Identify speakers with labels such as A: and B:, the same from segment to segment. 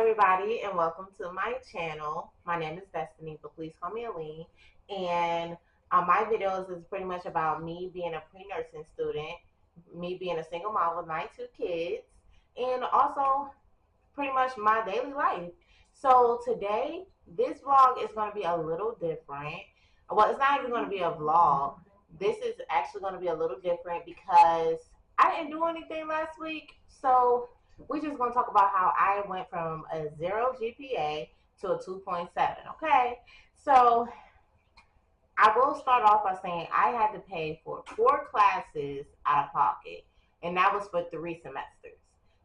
A: everybody, and welcome to my channel. My name is Destiny, but please call me Aleen. And my videos is pretty much about me being a pre-nursing student, me being a single mom with my two kids, and also pretty much my daily life. So today, this vlog is going to be a little different. Well, it's not even going to be a vlog. This is actually going to be a little different because I didn't do anything last week. So we're just going to talk about how I went from a 0 GPA to a 2.7, okay? So I will start off by saying I had to pay for 4 classes out of pocket, and that was for 3 semesters.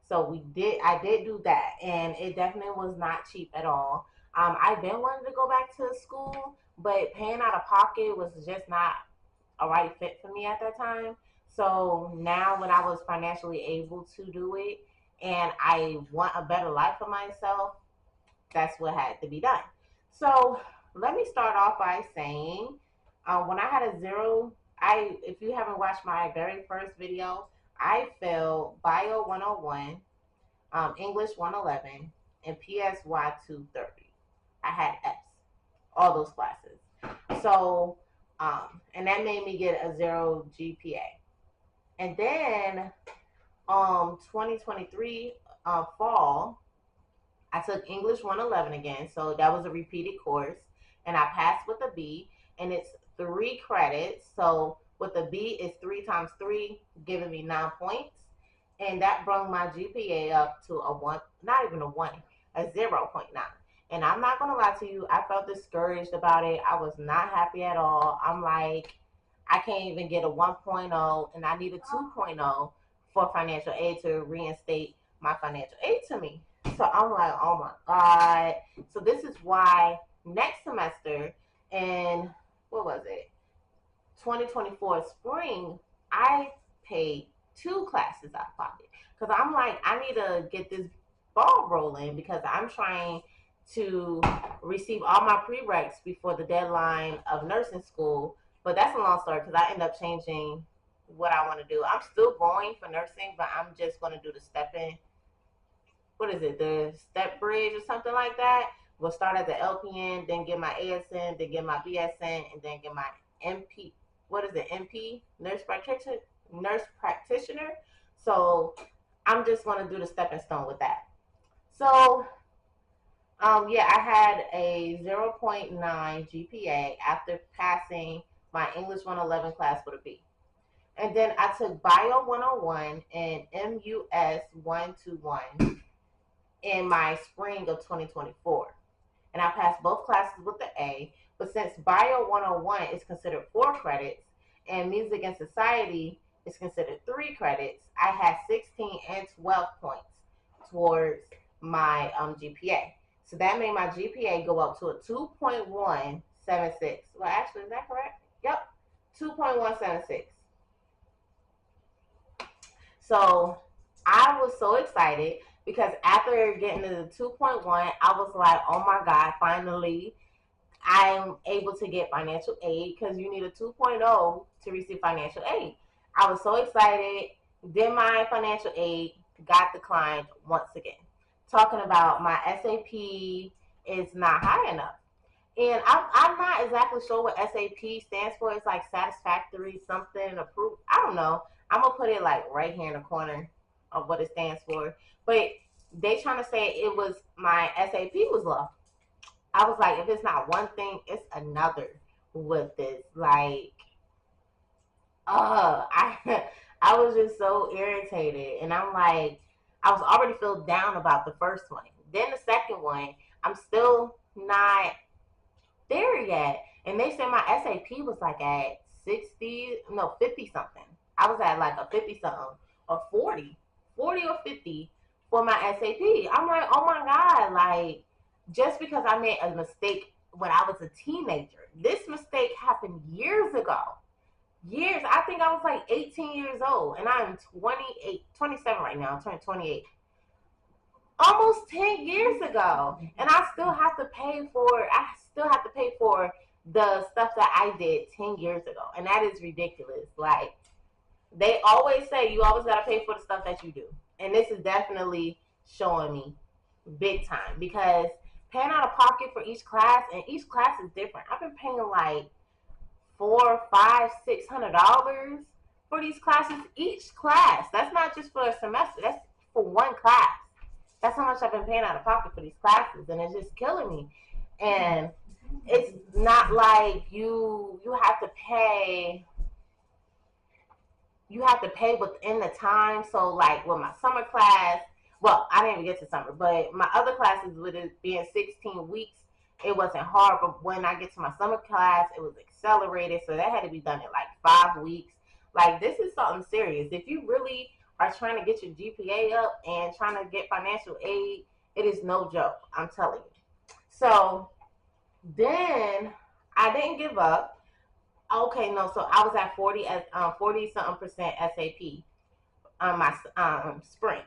A: So I did do that, and it definitely was not cheap at all. I've been wanting to go back to school, but paying out of pocket was just not a right fit for me at that time. So now when I was financially able to do it and I want a better life for myself, that's what had to be done. So let me start off by saying when I had a 0, if you haven't watched my very first video, I failed Bio 101, English 111, and PSY 230. I had F's, all those classes. So, and that made me get a 0 GPA. And then 2023 fall, I took English 111 again. So that was a repeated course. And I passed with a B. And it's 3 credits. So with the B, it's 3 times 3, giving me 9 points. And that brought my GPA up to a 1, not even a 1, a 0.9. And I'm not going to lie to you, I felt discouraged about it. I was not happy at all. I'm like, I can't even get a 1.0, and I need a 2.0 for financial aid to reinstate my financial aid to me. So I'm like, oh my God. So this is why next semester in, what was it, 2024 spring, I paid 2 classes out of pocket. Because I'm like, I need to get this ball rolling because I'm trying to receive all my prereqs before the deadline of nursing school. But that's a long story because I end up changing what I want to do. I'm still going for nursing, but I'm just going to do the the step bridge or something like that. We'll start as an LPN, then get my ASN, then get my BSN, and then get my MP. MP? Nurse practitioner. So I'm just going to do the stepping stone with that. So yeah, I had a 0.9 GPA after passing my English 111 class with a B. And then I took Bio 101 and MUS 121 in my spring of 2024. And I passed both classes with the A. But since Bio 101 is considered 4 credits and Music and Society is considered 3 credits, I had 16 and 12 points towards my GPA. So that made my GPA go up to a 2.176. Well, actually, is that correct? Yep, 2.176. So I was so excited because after getting to the 2.1, I was like, oh my God, finally I'm able to get financial aid because you need a 2.0 to receive financial aid. I was so excited, did my financial aid, got declined once again. Talking about my SAP is not high enough. And I'm not exactly sure what SAP stands for. It's like satisfactory something approved. I don't know. I'm going to put it like right here in the corner of what it stands for. But they trying to say it was my SAP was low. I was like, if it's not one thing, it's another with this. Like, I I was just so irritated. And I'm like, I was already feel down about the first one. Then the second one, I'm still not there yet. And they said my SAP was like at 50 something. I was at like a 50 something or 40 or 50 for my SAP. I'm like, oh my God, like just because I made a mistake when I was a teenager, this mistake happened years ago. Years. I think I was like 18 years old and I'm 27 right now. I'm turning 28. Almost 10 years ago. And I still have to pay for the stuff that I did 10 years ago. And that is ridiculous. Like they always say you always got to pay for the stuff that you do. And this is definitely showing me big time, because paying out of pocket for each class, and each class is different. I've been paying like $400, $500, $600 for these classes. Each class. That's not just for a semester. That's for one class. That's how much I've been paying out of pocket for these classes, and it's just killing me. And it's not like you have to pay. You have to pay within the time. So like with my summer class, well, I didn't even get to summer, but my other classes, with it being 16 weeks, it wasn't hard. But when I get to my summer class, it was accelerated, so that had to be done in like 5 weeks. Like, this is something serious. If you really are trying to get your GPA up and trying to get financial aid, it is no joke. I'm telling you. So then I didn't give up. Okay, no. So I was at 40 something percent SAP on my spring.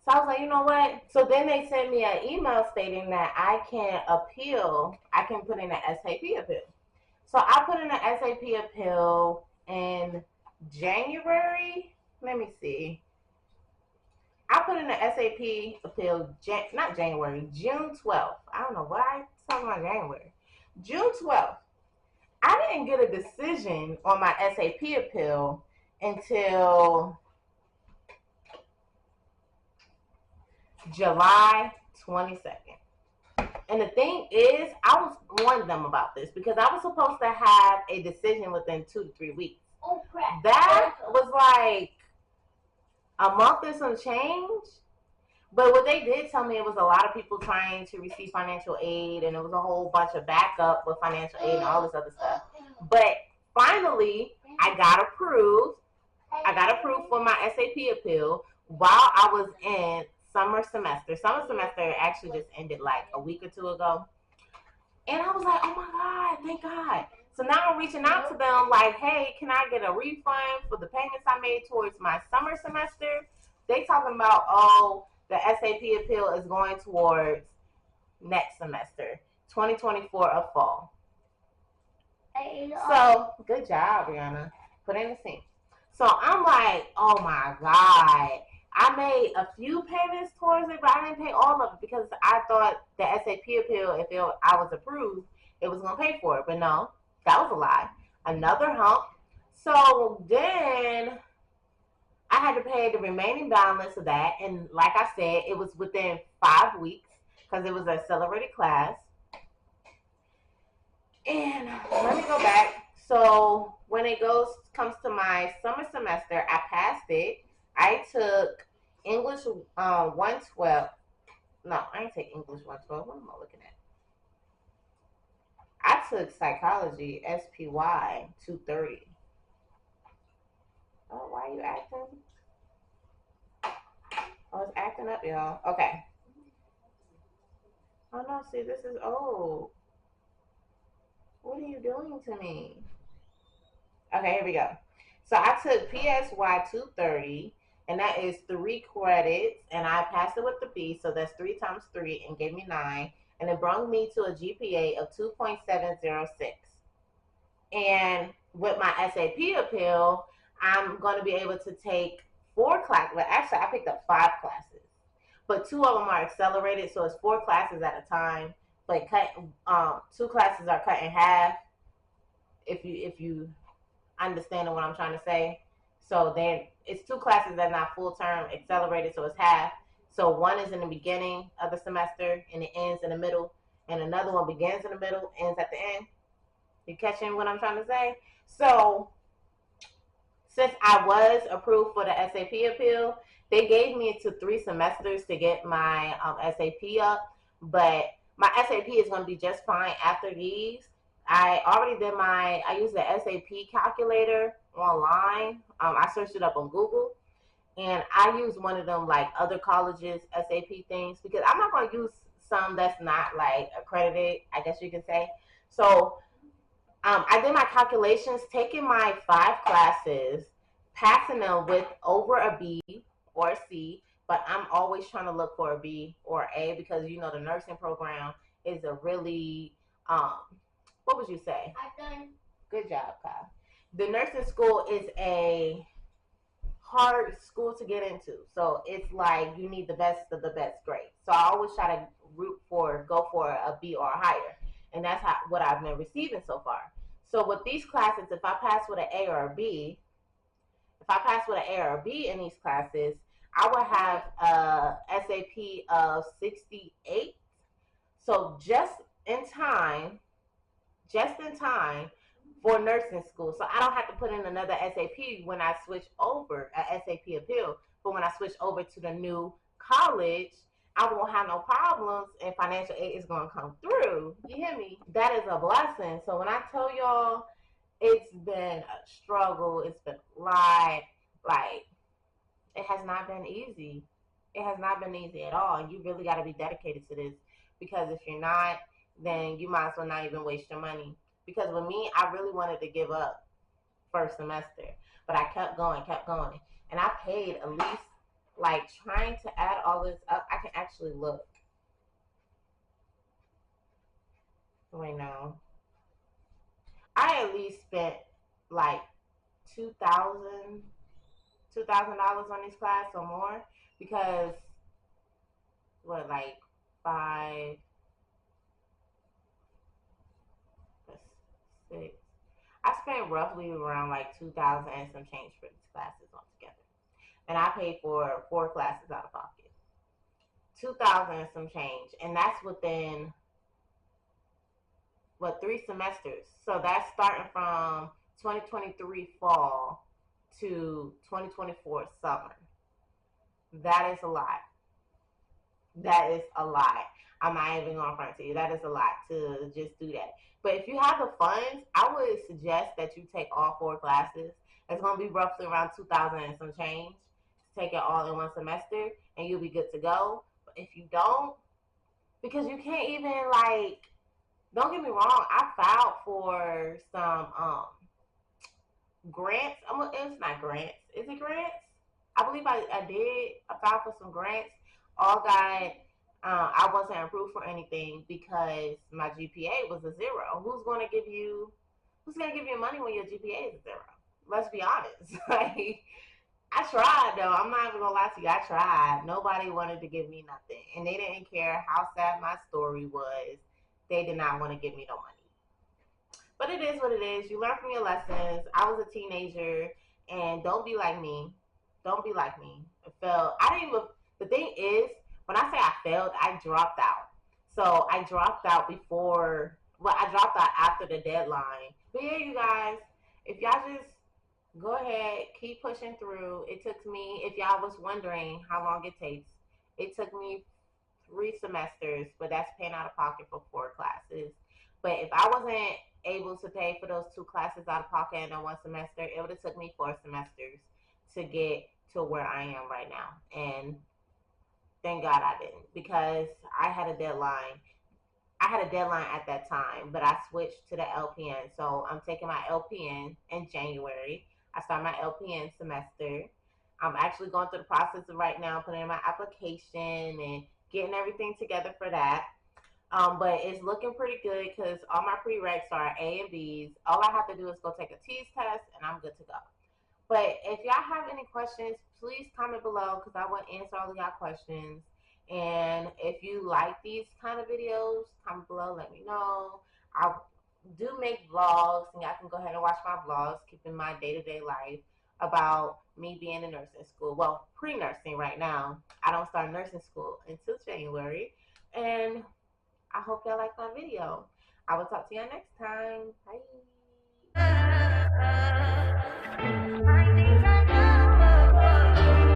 A: So I was like, you know what? So then they sent me an email stating that I can appeal. I can put in an SAP appeal. So I put in an SAP appeal in January. Let me see. I put in an SAP appeal, not January, June 12th. I don't know why I'm talking about January. June 12th. I didn't get a decision on my SAP appeal until July 22nd. And the thing is, I was warning them about this because I was supposed to have a decision within 2 to 3 weeks. Oh, crap. That was like a month and some change. But what they did tell me, it was a lot of people trying to receive financial aid, and it was a whole bunch of backup with financial aid and all this other stuff. But finally, I got approved. I got approved for my SAP appeal while I was in summer semester. Summer semester actually just ended like a week or two ago. And I was like, oh my God, thank God. So now I'm reaching out to them like, hey, can I get a refund for the payments I made towards my summer semester? They talking about, oh, the SAP appeal is going towards next semester, 2024 of fall. So, good job, Brianna. Put in the scene. So I'm like, oh my God. I made a few payments towards it, but I didn't pay all of it because I thought the SAP appeal, if I was approved, it was going to pay for it. But no, that was a lie. Another hump. So then I had to pay the remaining balance of that. And like I said, it was within 5 weeks because it was an accelerated class. And let me go back. So when it comes to my summer semester, I passed it. I took English 112. No, I didn't take English 112. What am I looking at? I took psychology SPY 230. Oh, why are you acting? Oh, it's acting up, y'all. Okay. Oh no, see, this is old. What are you doing to me? Okay, here we go. So I took PSY 230, and that is 3 credits, and I passed it with the B, so that's 3 times 3, and gave me 9, and it brought me to a GPA of 2.706. And with my SAP appeal, I'm going to be able to take 4 classes. Well, actually, I picked up 5 classes, but 2 of them are accelerated, so it's 4 classes at a time. But 2 classes are cut in half. If you understand what I'm trying to say, so then it's 2 classes that are not full term accelerated, so it's half. So one is in the beginning of the semester and it ends in the middle, and another one begins in the middle, ends at the end. You catching what I'm trying to say? So since I was approved for the SAP appeal, they gave me to 3 semesters to get my SAP up, but my SAP is going to be just fine after these. I already did I used the SAP calculator online. I searched it up on Google, and I used one of them like other colleges SAP things because I'm not going to use some that's not like accredited, I guess you can say. So I did my calculations, taking my 5 classes, passing them with over a B or a C, but I'm always trying to look for a B or A because, you know, the nursing program is a really, what would you say? I've done. Good job, Kyle. The nursing school is a hard school to get into. So it's like you need the best of the best grades. So I always try to go for a B or higher. And that's what I've been receiving so far. So with these classes, if I pass with an A or a B, if I pass with an A or a B in these classes, I would have a SAP of 68. So just in time for nursing school. So I don't have to put in another SAP when I switch over, a SAP appeal. But when I switch over to the new college, I won't have no problems and financial aid is going to come through. You hear me? That is a blessing. So when I tell y'all, it's been a struggle, it's been a lot. Like, it has not been easy. It has not been easy at all. And you really got to be dedicated to this because if you're not, then you might as well not even waste your money. Because with me, I really wanted to give up first semester, but I kept going, and I paid at least like trying to add all this up. I can actually look right now. I at least spent like $2,000 on this class or more because what like five, six. I spent roughly around like 2,000 and some change for these classes altogether, and I paid for 4 classes out of pocket. 2,000 and some change, and that's within what 3 semesters. So that's starting from 2023 fall to 2024 summer. That is a lot. That is a lot. I'm not even going to front to you. That is a lot to just do that. But if you have the funds, I would suggest that you take all 4 classes. It's going to be roughly around 2,000 and some change. Take it all in one semester, and you'll be good to go. But if you don't, because you can't even like, don't get me wrong, I filed for some grants. It's not grants. Is it grants? I believe I did. I filed for some grants. All got. I wasn't approved for anything because my GPA was a 0. Who's going to give you? Who's going to give you money when your GPA is a 0? Let's be honest. Like I tried though. I'm not even gonna lie to you. I tried. Nobody wanted to give me nothing, and they didn't care how sad my story was. They did not want to give me no money. But it is what it is. You learn from your lessons. I was a teenager, and don't be like me. Don't be like me. I failed. I didn't even. The thing is, when I say I failed, I dropped out. So I dropped out before. Well, I dropped out after the deadline. But yeah, you guys, if y'all just go ahead, keep pushing through. It took me, if y'all was wondering how long it takes, it took me 3 semesters, but that's paying out of pocket for 4 classes. But if I wasn't able to pay for those 2 classes out of pocket in one semester, it would have took me 4 semesters to get to where I am right now. And thank God I didn't because I had a deadline. I had a deadline at that time, but I switched to the LPN. So I'm taking my LPN in January. I start my LPN semester. I'm actually going through the process of right now putting in my application and getting everything together for that. But it's looking pretty good because all my prereqs are A and B's. All I have to do is go take a TEAS test and I'm good to go. But if y'all have any questions, please comment below because I will answer all of y'all questions. And if you like these kind of videos, comment below, let me know. I do make vlogs, and y'all can go ahead and watch my vlogs, keeping my day-to-day life about me being in nursing school. Well, pre-nursing right now. I don't start nursing school until January. And I hope y'all like my video. I will talk to y'all next time. Bye.